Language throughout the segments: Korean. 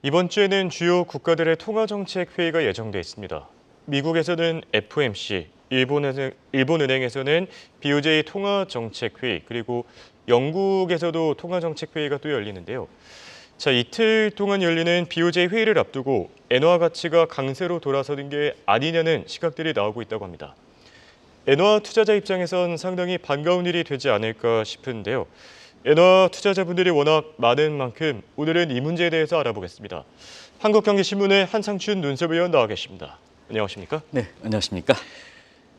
이번 주에는 주요 국가들의 통화정책 회의가 예정돼 있습니다. 미국에서는 FOMC, 일본은행에서는 BOJ 통화정책 회의, 그리고 영국에서도 통화정책 회의가 또 열리는데요. 자, 이틀 동안 열리는 BOJ 회의를 앞두고 엔화 가치가 강세로 돌아서는 게 아니냐는 시각들이 나오고 있다고 합니다. 엔화 투자자 입장에선 상당히 반가운 일이 되지 않을까 싶은데요. 엔화 투자자분들이 워낙 많은 만큼 오늘은 이 문제에 대해서 알아보겠습니다. 한국경제신문의 한상춘 눈썹위원 나와 계십니다. 안녕하십니까? 네, 안녕하십니까?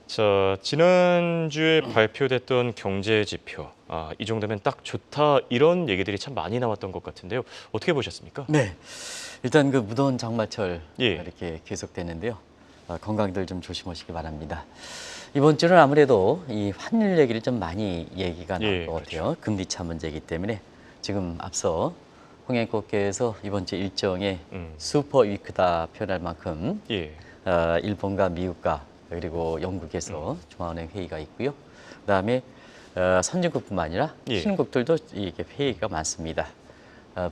자, 지난주에 발표됐던 경제 지표, 이 정도면 딱 좋다 이런 얘기들이 참 많이 나왔던 것 같은데요. 어떻게 보셨습니까? 네, 일단 그 무더운 장마철 예. 이렇게 계속되는데요. 건강들 좀 조심하시기 바랍니다. 이번 주는 아무래도 이 환율 얘기를 좀 많이 얘기가 나올 것 같아요. 그렇죠. 금리 차 문제이기 때문에 지금 앞서 홍행국계에서 이번 주 일정에 슈퍼 위크다 표현할 만큼 예. 일본과 미국과 그리고 영국에서 중앙은행 회의가 있고요. 그다음에 선진국뿐만 아니라 예. 신흥국들도 이게 회의가 많습니다.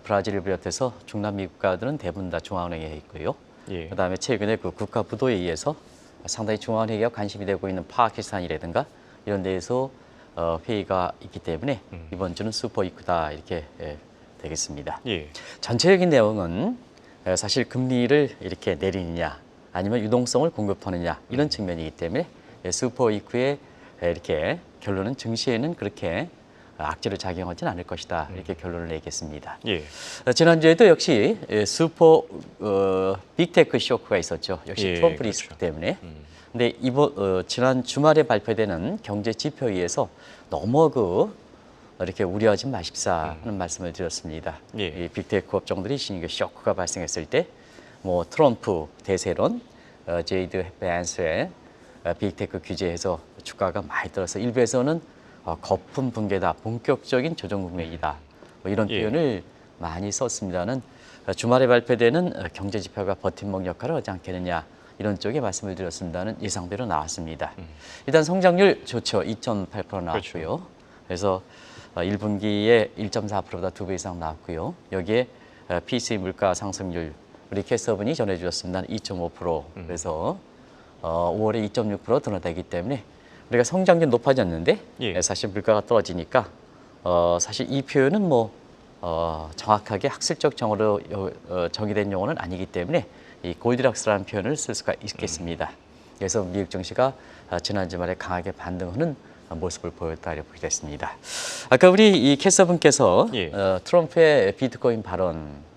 브라질을 비롯해서 중남미 국가들은 대부분 다 중앙은행에 있고요. 예. 그다음에 최근에 그 국가 부도에 의해서 상당히 중앙은행에 관심이 되고 있는 파키스탄이라든가 이런 데에서 회의가 있기 때문에 이번 주는 슈퍼 위크다 이렇게 되겠습니다. 예. 전체적인 내용은 사실 금리를 이렇게 내리느냐 아니면 유동성을 공급하느냐 이런 측면이기 때문에 슈퍼 위크의 이렇게 결론은 증시에는 그렇게 악재를 작용하지는 않을 것이다 이렇게 결론을 내겠습니다. 예. 지난주에도 역시 슈퍼 빅테크 쇼크가 있었죠. 역시 예, 트럼프 그렇죠. 리스크 때문에. 근데 이번 지난 주말에 발표되는 경제 지표에 의해서 너무 이렇게 우려하지 마십사 하는 말씀을 드렸습니다. 예. 이 빅테크 업종들이 신규 쇼크가 발생했을 때 뭐 트럼프 대세론, 제이드 밴스의 빅테크 규제에서 주가가 많이 떨어서 일부에서는 거품 붕괴다, 본격적인 조정 국면이다. 뭐 이런 예. 표현을 많이 썼습니다는 주말에 발표되는 경제 지표가 버팀목 역할을 하지 않겠느냐 이런 쪽에 말씀을 드렸습니다는 예상대로 나왔습니다. 일단 성장률 좋죠. 2.8% 나왔고요. 그래서 1분기에 1.4%보다 2배 이상 나왔고요. 여기에 PCE 물가 상승률 우리 캐서분이 전해주셨습니다. 2.5%. 그래서 5월에 2.6% 드러나기 때문에 우리가 성장률 높아졌는데 예. 사실 물가가 떨어지니까 사실 이 표현은 뭐 정확하게 학술적 정어로 정의된 용어는 아니기 때문에 이 골디락스라는 표현을 쓸 수가 있겠습니다. 그래서 미국 증시가 지난 주말에 강하게 반등하는 모습을 보였다 이렇게 됐습니다. 아까 우리 이 캐서분께서 예. 트럼프의 비트코인 발언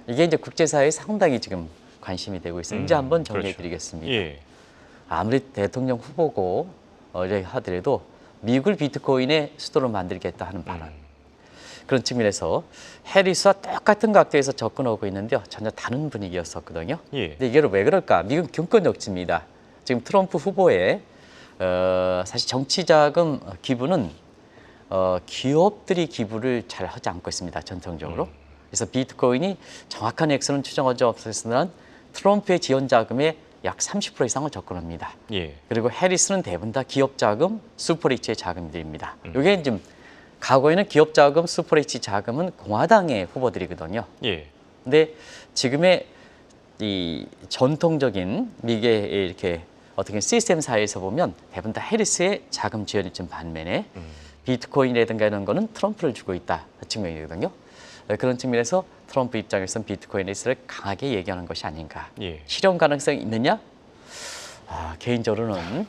이게 이제 국제사회에 상당히 지금 관심이 되고 있어요. 이제 한번 정리해드리겠습니다. 그렇죠. 예. 아무리 대통령 후보고 이렇게 하더라도 미국을 비트코인의 수도로 만들겠다 하는 발언. 그런 측면에서 해리스와 똑같은 각도에서 접근하고 있는데요. 전혀 다른 분위기였었거든요. 예. 근데 이게 왜 그럴까? 미국 경권 억지입니다. 지금 트럼프 후보의 사실 정치자금 기부는 기업들이 기부를 잘 하지 않고 있습니다. 전통적으로. 그래서 비트코인이 정확한 액수는 추정하지 없었으나 트럼프의 지원 자금의 약 30% 이상을 접근합니다. 예. 그리고 해리스는 대부분 다 기업 자금, 슈퍼리치의 자금들입니다. 이게 좀 과거에는 기업 자금, 슈퍼리치 자금은 공화당의 후보들이거든요. 예. 근데 지금의 이 전통적인 미국의 이렇게 어떻게 시스템 사회에서 보면 대부분 다 해리스의 자금 지원이 좀 반면에 비트코인이라든가 이런 거는 트럼프를 주고 있다 측면이거든요. 그런 측면에서 트럼프 입장에서는 비트코인 리스를 강하게 얘기하는 것이 아닌가. 예. 실현 가능성이 있느냐? 개인적으로는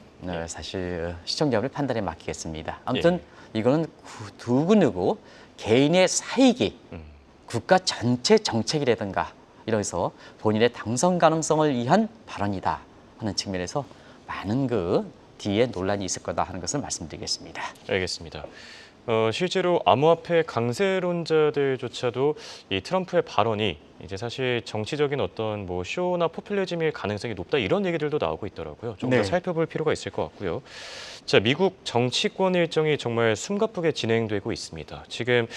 사실 시청자분의 판단에 맡기겠습니다. 아무튼 이거는 누구누구 개인의 사익이 국가 전체 정책이라든가 이러면서 본인의 당선 가능성을 위한 발언이다 하는 측면에서 많은 그 뒤에 논란이 있을 거다 하는 것을 말씀드리겠습니다. 알겠습니다. 실제로 암호화폐 강세론자들조차도 이 트럼프의 발언이 이제 사실 정치적인 어떤 뭐 쇼나 포퓰리즘일 가능성이 높다 이런 얘기들도 나오고 있더라고요. 좀 더 네. 살펴볼 필요가 있을 것 같고요. 자, 미국 정치권 일정이 정말 숨가쁘게 진행되고 있습니다. 지금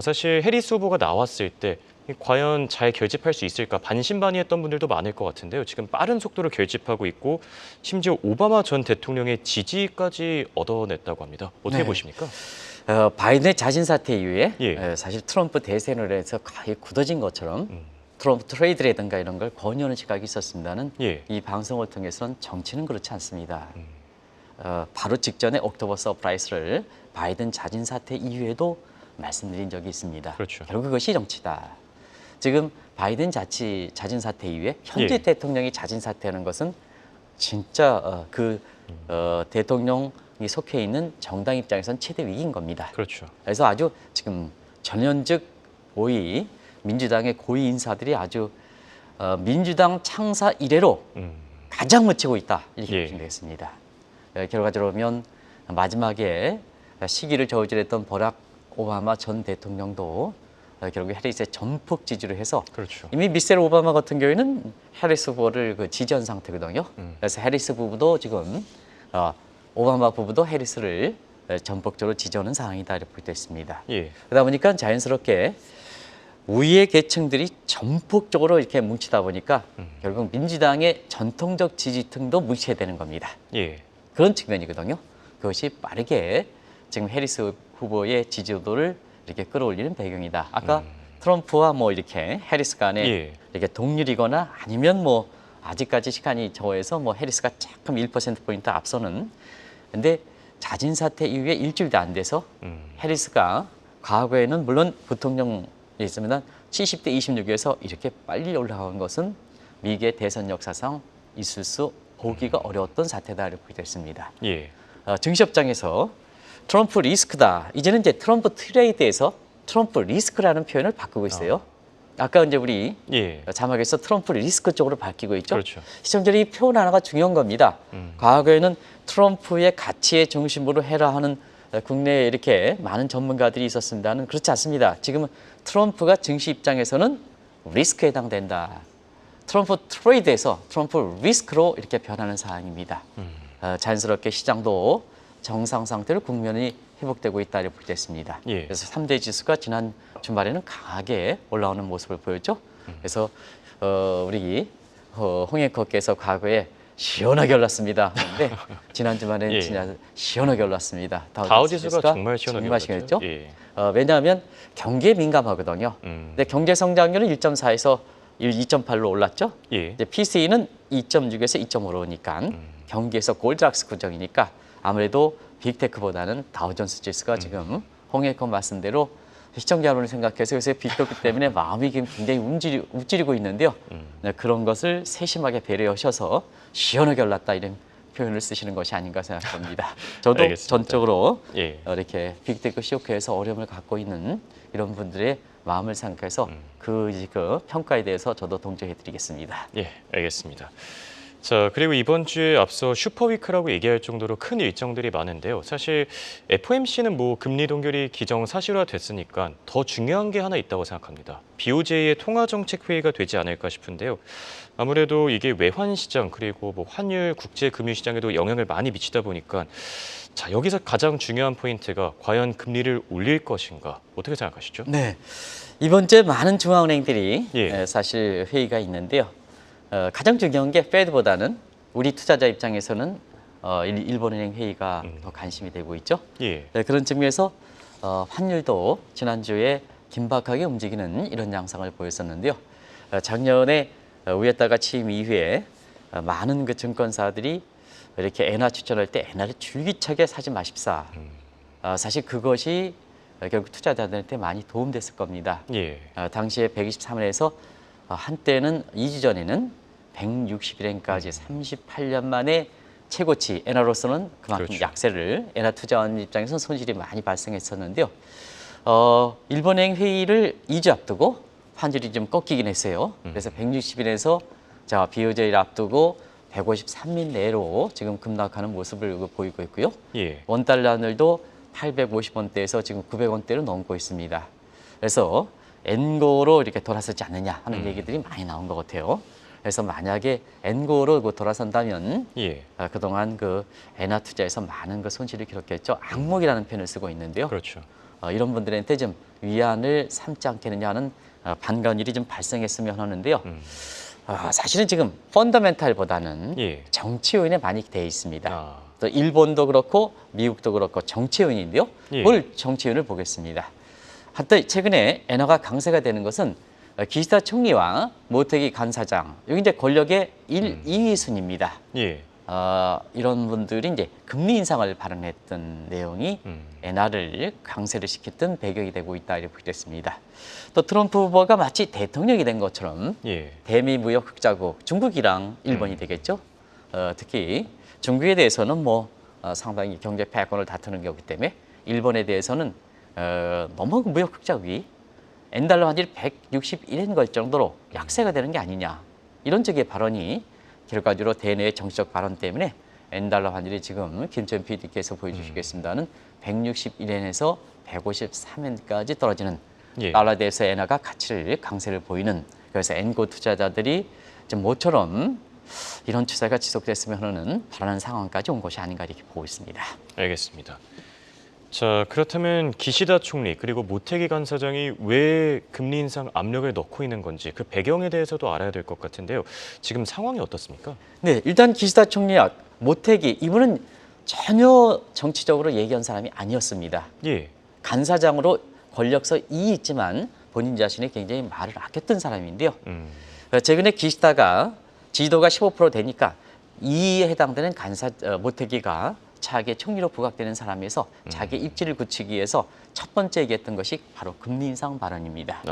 사실 해리스 후보가 나왔을 때 과연 잘 결집할 수 있을까 반신반의했던 분들도 많을 것 같은데요. 지금 빠른 속도로 결집하고 있고 심지어 오바마 전 대통령의 지지까지 얻어냈다고 합니다. 어떻게 네. 보십니까? 바이든의 자진 사퇴 이후에 예. 사실 트럼프 대선을 해서 거의 굳어진 것처럼 트럼프 트레이드라든가 이런 걸 권유하는 시각이 있었습니다는 예. 이 방송을 통해서는 정치는 그렇지 않습니다. 바로 직전에 옥토버 서프라이즈를 바이든 자진 사퇴 이후에도 말씀드린 적이 있습니다. 그렇죠. 결국 그것이 정치다. 지금 바이든 자진 사퇴 이후에 현재 예. 대통령이 자진 사퇴하는 것은 진짜 대통령이 속해 있는 정당 입장에서는 최대 위기인 겁니다. 그렇죠. 그래서 아주 지금 전현직 고위 민주당의 고위 인사들이 아주 민주당 창사 이래로 가장 묻히고 있다 이렇게 예. 보시면 되겠습니다. 결과적으로 보면 마지막에 시기를 저울질했던 버락 오바마 전 대통령도 결국 해리스의 전폭 지지를 해서 그렇죠. 이미 미셀 오바마 같은 경우에는 해리스 후보를 지지한 상태거든요. 그래서 해리스 부부도 지금 오바마 부부도 해리스를 전폭적으로 지지하는 상황이다 이렇게 볼수 있습니다. 예. 그러다 보니까 자연스럽게 우위의 계층들이 전폭적으로 이렇게 뭉치다 보니까 결국 민주당의 전통적 지지층도 뭉쳐야 되는 겁니다. 예. 그런 측면이거든요. 그것이 빠르게 지금 해리스 후보의 지지도를 이렇게 끌어올리는 배경이다. 아까 트럼프와 뭐 이렇게 해리스 간에 예. 이렇게 동률이거나 아니면 뭐 아직까지 시간이 저해서 뭐 해리스가 조금 1%포인트 앞서는. 근데 자진 사퇴 이후에 일주일도 안 돼서 해리스가 과거에는 물론 부통령이 있으면 70대 26에서 이렇게 빨리 올라간 것은 미국의 대선 역사상 있을 수 보기가 어려웠던 사태다 이렇게 됐습니다. 예. 증시업장에서 트럼프 리스크다. 이제는 이제 트럼프 트레이드에서 트럼프 리스크라는 표현을 바꾸고 있어요. 아까 이제 우리 예. 자막에서 트럼프 리스크 쪽으로 바뀌고 있죠. 그렇죠. 시청자들이 이 표현 하나가 중요한 겁니다. 과거에는 트럼프의 가치의 중심으로 해라 하는 국내에 이렇게 많은 전문가들이 있었습니다는 그렇지 않습니다. 지금은 트럼프가 증시 입장에서는 리스크에 해당된다. 트럼프 트레이드에서 트럼프 리스크로 이렇게 변하는 상황입니다. 자연스럽게 시장도 정상 상태로 국면이 회복되고 있다 이렇게 보겠습니다. 예. 그래서 3대 지수가 지난 주말에는 강하게 올라오는 모습을 보였죠. 그래서 우리 홍앵커께서 과거에 시원하게 올랐습니다. 그런데 지난 주말에는 예. 진짜 시원하게 올랐습니다. 다우지수가 정말 시원하게 올랐죠. 예. 왜냐하면 경기에 민감하거든요. 근데 경제 성장률은 1.4에서 2.8로 올랐죠. 예. 이제 PCE는 2.6에서 2.5로니까 경기에서 골드락스 구정이니까 아무래도 빅테크보다는 다우존스 지수가 지금 홍해건 말씀대로 시청자 여러분을 생각해서 요새 빅테크 때문에 마음이 굉장히 움츠리고 있는데요. 네, 그런 것을 세심하게 배려하셔서 시원하게 올랐다 이런 표현을 쓰시는 것이 아닌가 생각합니다. 저도 알겠습니다. 전적으로 예. 이렇게 빅테크 쇼크에서 어려움을 갖고 있는 이런 분들의 마음을 생각해서 그 평가에 대해서 저도 동조해드리겠습니다. 예, 알겠습니다. 자, 그리고 이번 주에 앞서 슈퍼위크라고 얘기할 정도로 큰 일정들이 많은데요. 사실 FOMC는 뭐 금리 동결이 기정사실화됐으니까 더 중요한 게 하나 있다고 생각합니다. BOJ의 통화정책회의가 되지 않을까 싶은데요. 아무래도 이게 외환시장 그리고 뭐 환율, 국제금융시장에도 영향을 많이 미치다 보니까 자, 여기서 가장 중요한 포인트가 과연 금리를 올릴 것인가 어떻게 생각하시죠? 네, 이번 주에 많은 중앙은행들이 예. 사실 회의가 있는데요. 가장 중요한 게 페드보다는 우리 투자자 입장에서는 일본은행 회의가 더 관심이 되고 있죠. 예. 네, 그런 측면에서 환율도 지난주에 긴박하게 움직이는 이런 양상을 보였었는데요. 작년에 우에다가 취임 이후에 많은 그 증권사들이 이렇게 엔화 추천할 때 엔화를 줄기차게 사지 마십사. 사실 그것이 결국 투자자들한테 많이 도움됐을 겁니다. 예. 당시에 123원에서 한때는 2주 전에는 160일엔까지 38년 만에 최고치, 엔화로서는 그만큼 그렇죠. 약세를 엔화 투자원 입장에서는 손실이 많이 발생했었는데요. 일본행 회의를 2주 앞두고 환율이 좀 꺾이긴 했어요. 그래서 160일에서 BOJ를 앞두고 153일 내로 지금 급락하는 모습을 보이고 있고요. 예. 원달러 환율도 850원대에서 지금 900원대로 넘고 있습니다. 그래서 엔고로 이렇게 돌아서지 않느냐 하는 얘기들이 많이 나온 것 같아요. 그래서 만약에 엔고로 돌아선다면 예. 그동안 그 엔화 투자에서 많은 그 손실을 기록했죠. 악몽이라는 표현을 쓰고 있는데요. 그렇죠. 이런 분들한테 좀 위안을 삼지 않겠느냐 하는 반가운 일이 좀 발생했으면 하는데요. 사실은 지금 펀더멘탈보다는 예. 정치 요인에 많이 돼 있습니다. 아. 또 일본도 그렇고 미국도 그렇고 정치 요인인데요. 예. 뭘 정치 요인을 보겠습니다. 한때 최근에 엔화가 강세가 되는 것은 기시다 총리와 모테기 간사장, 여기 이제 권력의 1, 2위 순입니다. 예. 이런 분들이 이제 금리 인상을 발언했던 내용이 엔화를 강세를 시켰던 배경이 되고 있다 이렇게 보겠습니다. 또 트럼프 후보가 마치 대통령이 된 것처럼 예. 대미 무역 흑자국 중국이랑 일본이 되겠죠. 특히 중국에 대해서는 뭐 상당히 경제 패권을 다투는 거기 때문에 일본에 대해서는 너무 무역 흑자국이 엔달러 환율이 161엔 걸 정도로 약세가 되는 게 아니냐 이런 쪽의 발언이 결과적으로 대내의 정치적 발언 때문에 엔달러 환율이 지금 김천 PD께서 보여주시겠습니다는 161엔에서 153엔까지 떨어지는 예. 달러 대해서 엔화가 가치를 강세를 보이는 그래서 엔고 투자자들이 좀 모처럼 이런 추세가 지속됐으면 하는 바라는 상황까지 온 것이 아닌가 이렇게 보고 있습니다. 알겠습니다. 자, 그렇다면 기시다 총리 그리고 모테기 간사장이 왜 금리 인상 압력을 넣고 있는 건지 그 배경에 대해서도 알아야 될 것 같은데요. 지금 상황이 어떻습니까? 네, 일단 기시다 총리와 모테기 이분은 전혀 정치적으로 얘기한 사람이 아니었습니다. 예. 간사장으로 권력서 이 있지만 본인 자신이 굉장히 말을 아꼈던 사람인데요. 최근에 기시다가 지지도가 15% 되니까 이에 해당되는 모테기가 차기 총리로 부각되는 사람에서 자기 입지를 굳히기 위해서 첫 번째 얘기했던 것이 바로 금리 인상 발언입니다.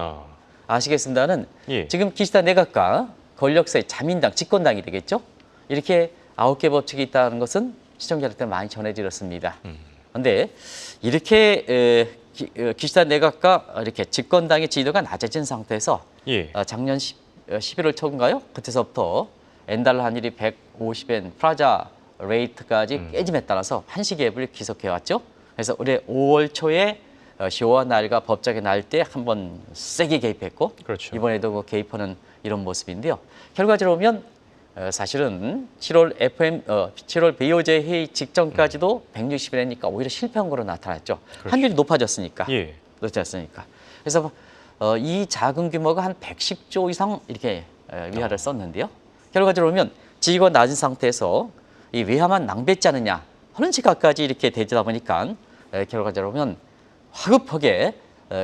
아시겠습니다는 예. 지금 기시다 내각과 권력서의 자민당, 집권당이 되겠죠. 이렇게 9개 법칙이 있다는 것은 시청자들한테 많이 전해드렸습니다. 그런데 이렇게 기시다 내각과 이렇게 집권당의 지지도가 낮아진 상태에서 예. 작년 11월 초인가요? 그때서부터 엔달러 환율이 150엔 프라자 레이트까지 깨짐에 따라서 한시갭을 기속해왔죠. 그래서 올해 5월 초에 시오와 날과 법적의 날 때 한번 세게 개입했고 그렇죠. 이번에도 그 개입하는 이런 모습인데요. 결과적으로 보면 사실은 7월 BOJ 회의 직전까지도 160엔이니까 오히려 실패한 거로 나타났죠. 그렇죠. 환율이 높아졌으니까. 예. 높아졌으니까. 그래서 이 작은 규모가 한 110조 이상 이렇게 위화를 썼는데요. 결과적으로 보면 지위가 낮은 상태에서 이 외화만 낭비했지 않느냐 하는 시각까지 이렇게 되다 보니까 결과적으로 보면 화급하게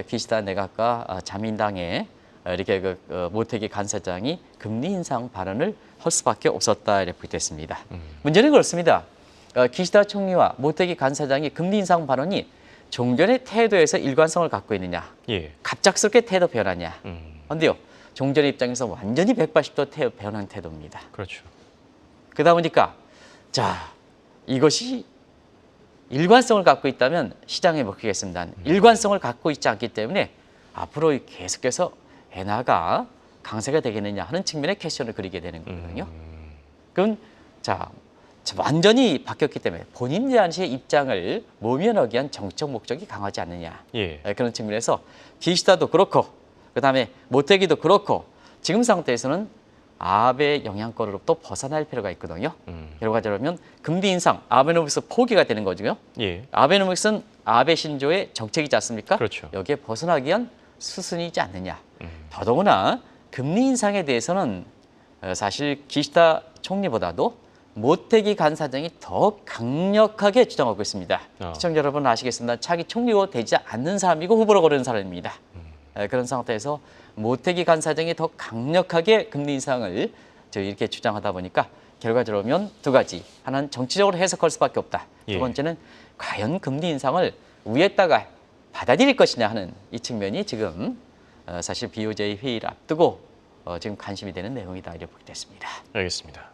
기시다 내각과 자민당의 이렇게 모테기 간사장이 금리 인상 발언을 할 수밖에 없었다 이렇게 됐습니다. 문제는 그렇습니다. 기시다 총리와 모테기 간사장의 금리 인상 발언이 종전의 태도에서 일관성을 갖고 있느냐, 예. 갑작스럽게 태도 변하냐. 그런데요, 종전의 입장에서 완전히 180도 변한 태도입니다. 그렇죠. 그러다 보니까 자 이것이 일관성을 갖고 있다면 시장에 먹히겠습니다. 일관성을 갖고 있지 않기 때문에 앞으로 계속해서 엔화가 강세가 되겠느냐 하는 측면의 퀘션을 그리게 되는 거거든요. 그럼 자 완전히 바뀌었기 때문에 본인 자신의 입장을 모면하기 위한 정책 목적이 강하지 않느냐. 예. 그런 측면에서 기시다도 그렇고 그다음에 모테기도 그렇고 지금 상태에서는 아베 영향권으로부터 벗어날 필요가 있거든요. 결과적으로 보면 금리 인상, 아베노믹스 포기가 되는 거죠. 예. 아베노믹스는 아베 신조의 정책이지 않습니까? 그렇죠. 여기에 벗어나기 위한 수순이지 않느냐. 더더구나 금리 인상에 대해서는 사실 기시다 총리보다도 모테기 간사장이 더 강력하게 주장하고 있습니다. 시청자 여러분 아시겠습니다. 차기 총리로 되지 않는 사람이고 후보로 거르는 사람입니다. 그런 상태에서 모테기 간사장이 더 강력하게 금리 인상을 이렇게 주장하다 보니까 결과적으로 보면 두 가지. 하나는 정치적으로 해석할 수밖에 없다. 예. 두 번째는 과연 금리 인상을 위에다가 받아들일 것이냐 하는 이 측면이 지금 사실 BOJ 회의를 앞두고 지금 관심이 되는 내용이다 이렇게 보게 됐습니다. 알겠습니다.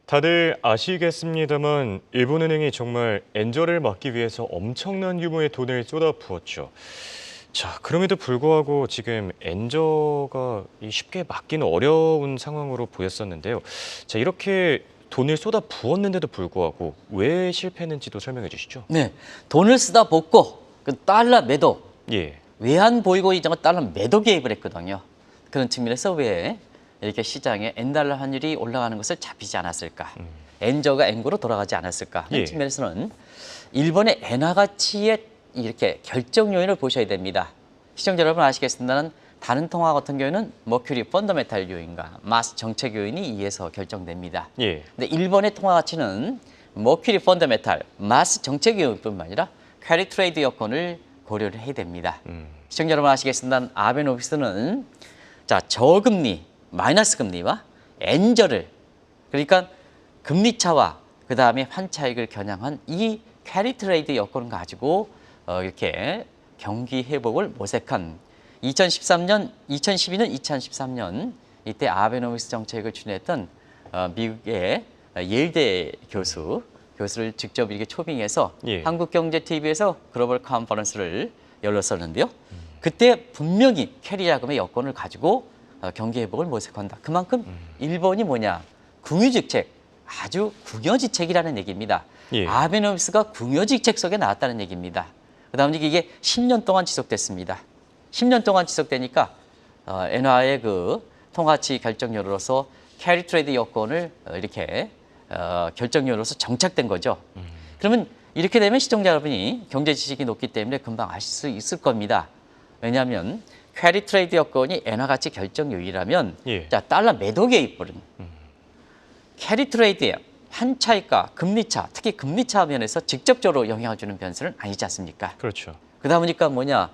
다들 아시겠습니다만 일본은행이 정말 엔저를 막기 위해서 엄청난 규모의 돈을 쏟아부었죠. 자, 그럼에도 불구하고 지금 엔저가 쉽게 막기는 어려운 상황으로 보였었는데요. 자, 이렇게 돈을 쏟아부었는데도 불구하고 왜 실패했는지도 설명해 주시죠. 네, 돈을 쓰다 붓고 그 달러 매도, 예. 외환 보이고 이장은 달러 매도 개입을 했거든요. 그런 측면에서 왜 이렇게 시장에 엔달러 환율이 올라가는 것을 잡히지 않았을까? 엔저가 엔고로 돌아가지 않았을까? 하는 예. 측면에서는 일본의 엔화 가치의 이렇게 결정 요인을 보셔야 됩니다. 시청자 여러분 아시겠습니다는 다른 통화 같은 경우에는 머큐리 펀더멘탈 요인과 마스 정책 요인이 이에서 결정됩니다. 예. 근데 일본의 통화 가치는 머큐리 펀더멘탈, 마스 정책 요인뿐만 아니라 캐리 트레이드 여건을 고려를 해야 됩니다. 시청자 여러분 아시겠습니다. 아베노믹스는 자 저금리, 마이너스 금리와 엔저를 그러니까 금리 차와 그 다음에 환차익을 겨냥한 이 캐리 트레이드 여건을 가지고 이렇게 경기 회복을 모색한 2013년, 2012년, 2013년 이때 아베노믹스 정책을 추진했던 미국의 예일대 교수를 직접 이렇게 초빙해서 예. 한국경제TV에서 글로벌 컨퍼런스를 열었었는데요. 그때 분명히 캐리 자금의 여건을 가지고 경기 회복을 모색한다. 그만큼 일본이 뭐냐? 궁유직책, 아주 궁여지책이라는 얘기입니다. 예. 아베노믹스가 궁여지책 속에 나왔다는 얘기입니다. 그다음에 이게 10년 동안 지속됐습니다. 10년 동안 지속되니까 엔화의 그 통화치 결정률로서 캐리 트레이드 여건을 이렇게 결정률로서 정착된 거죠. 그러면 이렇게 되면 시청자 여러분이 경제 지식이 높기 때문에 금방 아실 수 있을 겁니다. 왜냐하면 캐리 트레이드 여건이 엔화 가치 결정 요인이라면 예. 자 달러 매도 개입분은 캐리 트레이드의 환차익과 금리차, 특히 금리차 면에서 직접적으로 영향을 주는 변수는 아니지 않습니까? 그렇죠. 그러다 보니까 뭐냐,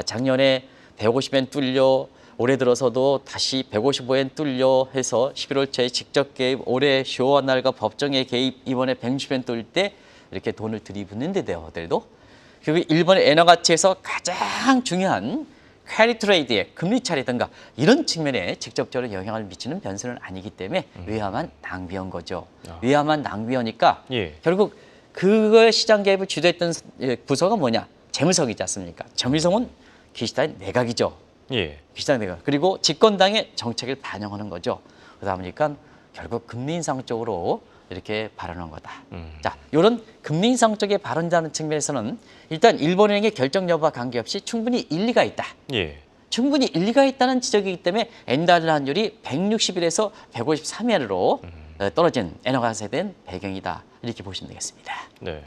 작년에 150엔 뚫려, 올해 들어서도 다시 155엔 뚫려 해서 11월 초에 직접 개입, 올해 10월 날과 법정의 개입, 이번에 160엔 뚫을 때 이렇게 돈을 들이붓는 데들도 그리고 일본의 엔화 가치에서 가장 중요한 캐리 트레이드의 금리 차례든가 이런 측면에 직접적으로 영향을 미치는 변수는 아니기 때문에 위험한 낭비한 거죠. 위험한 낭비하니까 예. 결국 그거의 시장 개입을 주도했던 부서가 뭐냐? 재무성이지 않습니까? 재무성은 기시다의 내각이죠. 예. 기시다의 내각. 그리고 집권당의 정책을 반영하는 거죠. 그러다 보니까 결국 금리 인상 쪽으로 이렇게 발언한 거다. 자, 이런 금리 인상 쪽에 발언자는 측면에서는 일단 일본은행의 결정 여부와 관계없이 충분히 일리가 있다. 예. 충분히 일리가 있다는 지적이기 때문에 엔달러 환율이 161에서 153엔으로 떨어진 엔화가 세된 배경이다. 이렇게 보시면 되겠습니다. 네.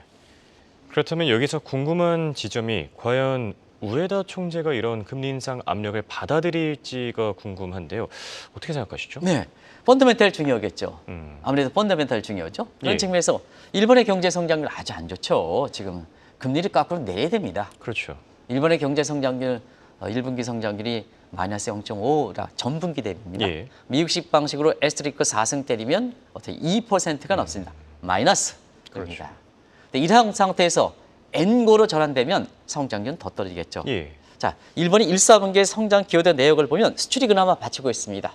그렇다면 여기서 궁금한 지점이 과연 우에다 총재가 이런 금리 인상 압력을 받아들일지가 궁금한데요. 어떻게 생각하시죠? 네, 펀더멘탈 중요하겠죠. 아무래도 펀더멘탈 중요하죠. 그런 예. 측면에서 측면에서 일본의 경제 성장률 아주 안 좋죠. 지금 금리를 거꾸로 내야 됩니다. 그렇죠. 일본의 경제 성장률 1분기 성장률이 마이너스 0.5라 전분기 대비입니다. 예. 미국식 방식으로 에스트리크 4승 때리면 어떻게 2%가 넘습니다. 마이너스. 그렇죠. 근데 이런 상태에서 N고로 전환되면 성장률은 더 떨어지겠죠. 예. 자, 일본이 1, 4분기의 성장 기여된 내역을 보면 수출이 그나마 받치고 있습니다.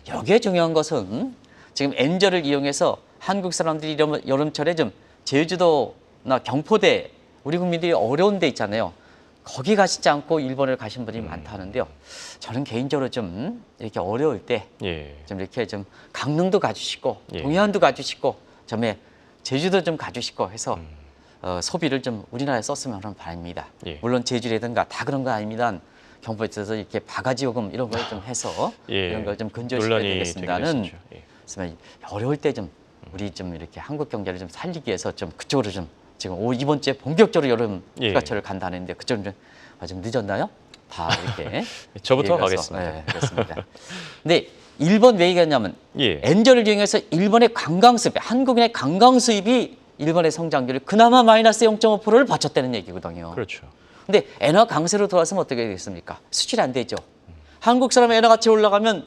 여기에 중요한 것은 지금 엔저를 이용해서 한국 사람들이 여름철에 좀 제주도나 경포대 우리 국민들이 어려운 데 있잖아요. 거기 가시지 않고 일본을 가신 분이 많다는데요. 저는 개인적으로 좀 이렇게 어려울 때 좀 예. 이렇게 좀 강릉도 가주시고 예. 동해안도 가주시고 점에 제주도 좀 가주시고 해서 소비를 좀 우리나라에 썼으면 하는 바람입니다. 예. 물론 제주라든가 다 그런 거 아닙니다. 경포에 있어서 이렇게 바가지 요금 이런 걸 좀 해서 예. 이런 걸 좀 근절시켜야 논란이 되겠습니다는 되긴 했었죠. 예. 그래서 어려울 때 좀 우리 좀 이렇게 한국 경제를 좀 살리기 위해서 좀 그쪽으로 좀 지금 이번 주에 본격적으로 여름 예. 휴가철을 간다는데 그쪽은 좀 늦었나요? 다 이렇게 저부터 얘기해서, 가겠습니다. 네, 그렇습니다. 근데 일본 왜 얘기했냐면 예. 엔저를 이용해서 일본의 관광 수입, 한국인의 관광 수입이 일본의 성장률을 그나마 마이너스 0.5%를 받쳤다는 얘기거든요. 그렇죠. 근데 엔화 강세로 돌아서면 어떻게 되겠습니까? 수출이 안 되죠. 한국 사람 엔화 가치 올라가면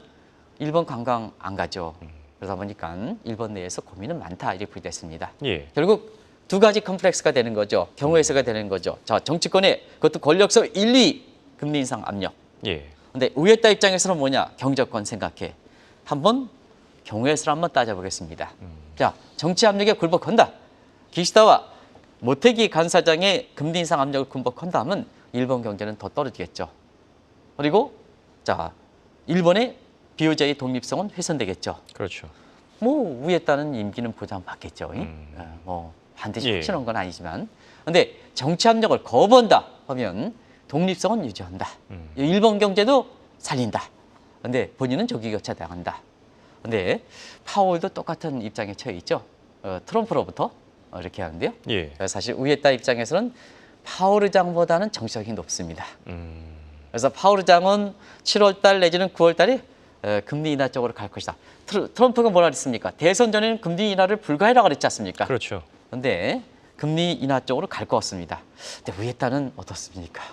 일본 관광 안 가죠. 그러다 보니까 일본 내에서 고민은 많다 이렇게 됐습니다. 예. 결국 두 가지 컴플렉스가 되는 거죠. 경우의 수가 되는 거죠. 자, 정치권의 그것도 권력서 1, 2 금리 인상 압력. 예. 근데 우에따 입장에서는 뭐냐? 경제권 생각해. 한번 경우의 수를 한번 따져보겠습니다. 자, 정치 압력에 굴복한다. 기시다와 모테기 간사장의 금리 인상 압력을 굴복한다면 일본 경제는 더 떨어지겠죠. 그리고 자, 일본의 BOJ의 독립성은 훼손되겠죠. 그렇죠. 뭐 우에따는 임기는 보장받겠죠. 뭐 반드시 예. 확실한 건 아니지만. 근데 정치 압력을 거부한다 하면 독립성은 유지한다. 일본 경제도 살린다. 근데 본인은 조기 교체 당한다. 근데 파월도 똑같은 입장에 처해 있죠. 트럼프로부터 이렇게 하는데요. 예. 사실 우에따 입장에서는 파월 의장보다는 정치력이 높습니다. 그래서 파월 의장은 7월 달 내지는 9월 달에 금리 인하 쪽으로 갈 것이다. 트럼프가 뭐라 그랬습니까? 대선 전에는 금리 인하를 불가하라고 그랬지 않습니까? 그렇죠. 그런데 금리 인하 쪽으로 갈 것 같습니다. 근데 우에따는 어떻습니까?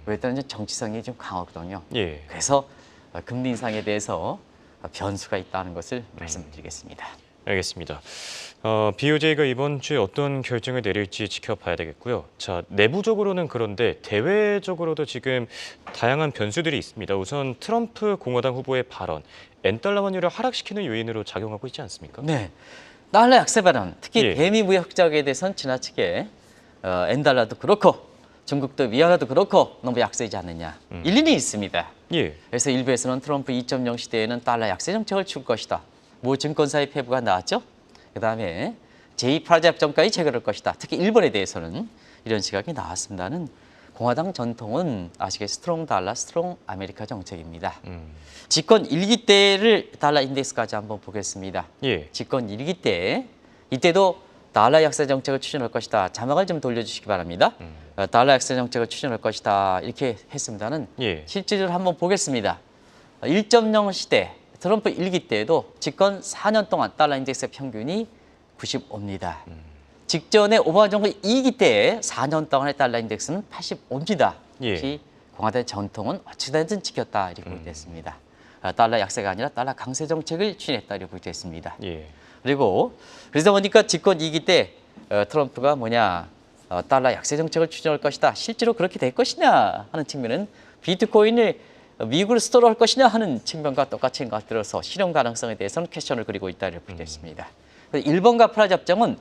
우에따는 정치성이 좀 강하거든요. 예. 그래서 금리 인상에 대해서 변수가 있다는 것을 말씀드리겠습니다. 알겠습니다. BOJ가 이번 주에 어떤 결정을 내릴지 지켜봐야 되겠고요. 자, 내부적으로는 그런데 대외적으로도 지금 다양한 변수들이 있습니다. 우선 트럼프 공화당 후보의 발언, 엔달러 환율을 하락시키는 요인으로 작용하고 있지 않습니까? 네, 달러 약세 발언, 특히 예. 대미 무역 적에 대해서는 지나치게 엔달러도 그렇고 중국도 위안화도 그렇고 너무 약세이지 않느냐. 일리는 있습니다. 예. 그래서 일부에서는 트럼프 2.0 시대에는 달러 약세 정책을 취할 것이다. 모 증권사의 페이퍼가 나왔죠. 그다음에 제2프라자 협정까지 체결할 것이다. 특히 일본에 대해서는 이런 시각이 나왔습니다는 공화당 전통은 아시겠지만 스트롱 달러, 스트롱 아메리카 정책입니다. 집권 1기 때를 달러 인덱스까지 한번 보겠습니다. 예. 집권 1기 때 이때도 달러 약세 정책을 추진할 것이다. 자막을 좀 돌려주시기 바랍니다. 달러 약세 정책을 추진할 것이다. 이렇게 했습니다는 예. 실질을 한번 보겠습니다. 1.0 시대 트럼프 1기 때에도 집권 4년 동안 달러 인덱스 평균이 95입니다. 직전에 오바마 정부 2기 때에 4년 동안의 달러 인덱스는 85입니다. 예. 역시 공화당의 전통은 어찌됐든 지켰다 이렇게 보게 됐습니다. 달러 약세가 아니라 달러 강세 정책을 추진했다 이렇게 보게 됐습니다. 예. 그리고 그러다 보니까 집권 2기 때 트럼프가 달러 약세 정책을 추진할 것이다. 실제로 그렇게 될 것이냐 하는 측면은 비트코인을 미국으로 스토어할 것이냐 하는 측면과 똑같이 같들어서 실현 가능성에 대해서는 퀘션을 그리고 있다 이렇게 되었습니다. 일본과 프라자 협정은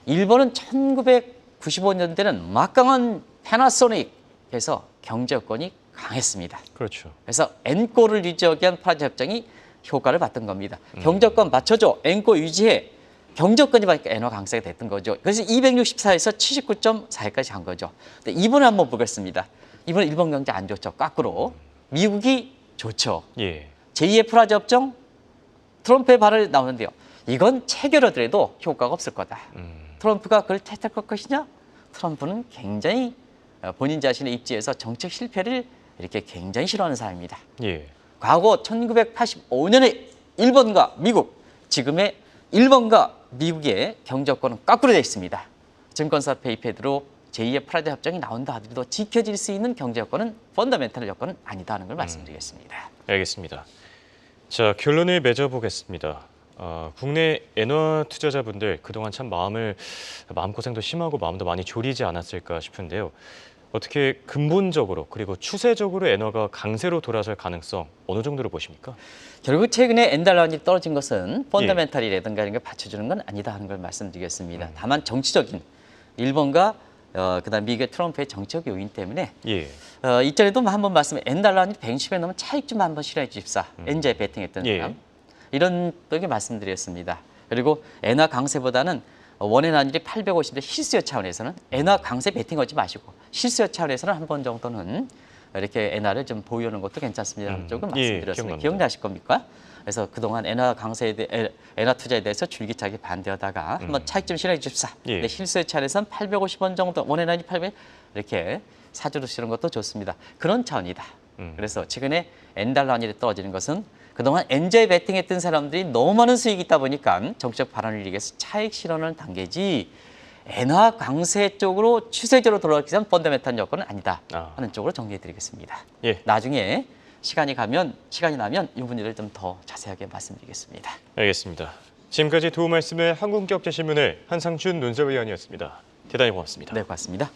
일본은 1995년대는 막강한 패나소닉에서 경제 여건이 강했습니다. 그렇죠. 그래서 엔코를 유지하기 위한 프라자 협정이 효과를 봤던 겁니다. 경제권 맞춰줘, 엔코 유지해. 경제권이 받으니까 엔화 강세가 됐던 거죠. 그래서 264에서 79.4까지 간 거죠. 근데 이번에 한번 보겠습니다. 이번에 일본 경제 안 좋죠. 거꾸로. 미국이 좋죠. 예. 제2의 프라자 협정 트럼프의 발언이 나오는데요. 이건 체결하더라도 효과가 없을 거다. 트럼프가 그걸 택할 것이냐? 트럼프는 굉장히 본인 자신의 입지에서 정책 실패를 이렇게 굉장히 싫어하는 사람입니다. 예. 과거 1985년에 일본과 미국, 지금의 일본과 미국의 경제권은 거꾸로 되어 있습니다. 증권사 페이패드로 제2의 프라자 협정이 나온다 하더라도 지켜질 수 있는 경제 여건은 펀더멘탈 여건은 아니다 하는 걸 말씀드리겠습니다. 알겠습니다. 자, 결론을 맺어보겠습니다. 국내 엔화 투자자분들 그동안 참 마음고생도 심하고 마음도 많이 졸이지 않았을까 싶은데요. 어떻게 근본적으로 그리고 추세적으로 엔화가 강세로 돌아설 가능성 어느 정도로 보십니까? 결국 최근에 엔달러 환율이 떨어진 것은 펀더멘탈이라든가 이런 걸 받쳐주는 건 아니다 하는 걸 말씀드리겠습니다. 다만 정치적인 일본과 그다음 미국의 트럼프의 정치적 요인 때문에 예. 이전에도 한번 엔달러 환율 160에 넘으면 차익 좀 한번 실현해 주십사. 엔저에 베팅했던 예. 사람. 이런 쪽에 말씀드렸습니다. 그리고 엔화 강세보다는 원엔 환율이 850대 실수요 차원에서는 엔화 강세 베팅하지 마시고 실수요 차원에서는 한 번 정도는 이렇게 엔화를 좀 보유하는 것도 괜찮습니다. 조금 말씀드렸습니다. 예, 기억나실 겁니까? 그래서 그동안 엔화 투자에 대해서 줄기차게 반대하다가 한번 차익 좀 실현해 주십사. 예. 근데 실수요 차원에서는 850원 정도 원엔 환율이 800 이렇게 사주로 쓰는 것도 좋습니다. 그런 차원이다. 그래서 최근에 엔달러 환율이 떨어지는 것은 그동안 엔저에 베팅했던 사람들이 너무 많은 수익이 있다 보니까 정책 발언을 위해서 차익 실현하는 단계지 엔화 강세 쪽으로 추세적으로 돌아가기 위한 펀더멘탈 여건은 아니다 하는 쪽으로 정리해드리겠습니다. 예. 나중에 시간이 나면 이 부분들을 좀 더 자세하게 말씀드리겠습니다. 알겠습니다. 지금까지 도움 말씀을 한국경제신문의 한상준 논설위원이었습니다. 대단히 고맙습니다. 네, 고맙습니다.